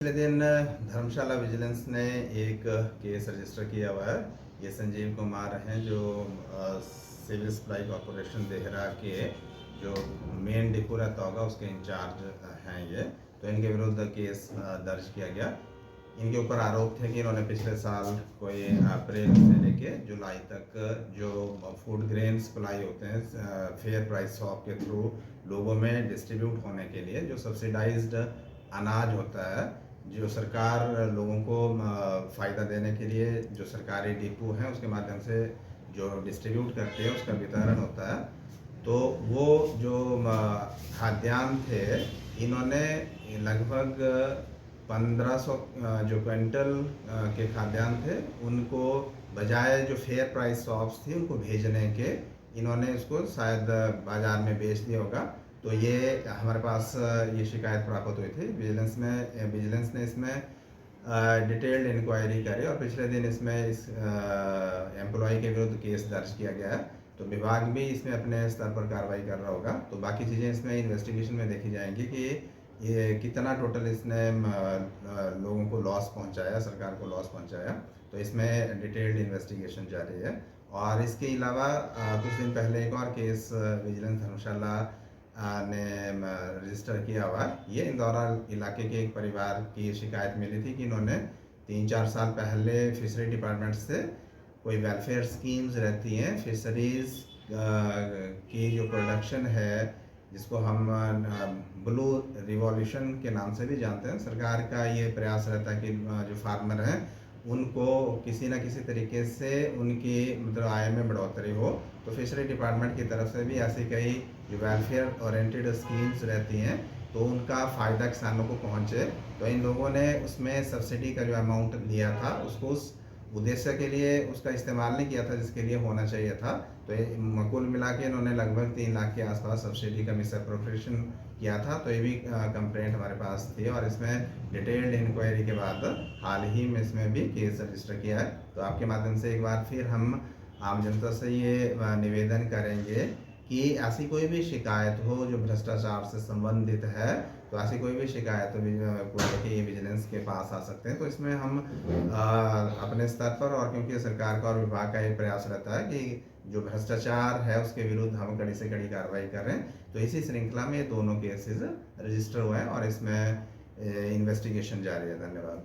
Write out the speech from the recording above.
पिछले दिन धर्मशाला विजिलेंस ने एक केस रजिस्टर किया हुआ है। ये संजीव कुमार हैं जो सिविल सप्लाई कॉरपोरेशन देहरा के जो मेन डिपो रहता होगा उसके इंचार्ज हैं ये। तो इनके विरुद्ध केस दर्ज किया गया। इनके ऊपर आरोप थे कि इन्होंने पिछले साल कोई अप्रैल से लेके जुलाई तक जो फूड ग्रेन सप्लाई होते हैं फेयर प्राइस शॉप के थ्रू लोगों में डिस्ट्रीब्यूट होने के लिए जो सब्सिडाइज्ड अनाज होता है, जो सरकार लोगों को फ़ायदा देने के लिए जो सरकारी डिपो हैं उसके माध्यम से जो डिस्ट्रीब्यूट करते हैं उसका वितरण होता है। तो वो जो खाद्यान्न थे, इन्होंने लगभग 1500 जो क्विंटल के खाद्यान्न थे उनको बजाय जो फेयर प्राइस शॉप्स थी उनको भेजने के इन्होंने इसको शायद बाज़ार में बेच दिया होगा। तो ये हमारे पास ये शिकायत प्राप्त हुई थी। विजिलेंस ने इसमें डिटेल्ड इंक्वायरी करी और पिछले दिन इसमें इस एम्प्लॉय के विरुद्ध केस दर्ज किया गया है। तो विभाग भी इसमें अपने स्तर पर कार्रवाई कर रहा होगा। तो बाकी चीज़ें इसमें इन्वेस्टिगेशन में देखी जाएंगी कि ये कितना टोटल इसने लोगों को लॉस पहुंचाया, सरकार को लॉस पहुंचाया। तो इसमें डिटेल्ड इन्वेस्टिगेशन जारी है। और इसके अलावा कुछ दिन पहले एक और केस विजिलेंस धर्मशाला ने रजिस्टर किया हुआ। ये इंदौरा इलाके के एक परिवार की शिकायत मिली थी कि इन्होंने 3-4 साल पहले फिशरी डिपार्टमेंट से कोई वेलफेयर स्कीम्स रहती हैं फिशरीज़ की जो प्रोडक्शन है, जिसको हम ब्लू रिवॉल्यूशन के नाम से भी जानते हैं। सरकार का ये प्रयास रहता है कि जो फार्मर हैं उनको किसी न किसी तरीके से उनकी मतलब आय में बढ़ोतरी हो। तो फिशरी डिपार्टमेंट की तरफ से भी ऐसी कई जो वेलफेयर ओरिएंटेड स्कीम्स रहती हैं तो उनका फ़ायदा किसानों को पहुंचे। तो इन लोगों ने उसमें सब्सिडी का जो अमाउंट लिया था उसको उस उद्देश्य के लिए उसका इस्तेमाल नहीं किया था जिसके लिए होना चाहिए था। तो कुल मिला के इन्होंने लगभग 3 लाख के आसपास सब्सिडी का मिस अप्रोप्रिएशन किया था। तो ये भी कंप्लेंट हमारे पास थी और इसमें डिटेल्ड इंक्वायरी के बाद हाल ही में इसमें भी केस रजिस्टर किया है। तो आपके माध्यम से एक बार फिर हम आम जनता से ये निवेदन करेंगे कि ऐसी कोई भी शिकायत हो जो भ्रष्टाचार से संबंधित है, तो ऐसी कोई भी शिकायत को लेके विजिलेंस के पास आ सकते हैं। तो इसमें हम अपने स्तर पर, और क्योंकि सरकार का और विभाग का ये प्रयास रहता है कि जो भ्रष्टाचार है उसके विरुद्ध हम कड़ी से कड़ी कार्रवाई करें, तो इसी श्रृंखला में ये दोनों केसेस रजिस्टर हुए हैं और इसमें इन्वेस्टिगेशन जारी है। धन्यवाद।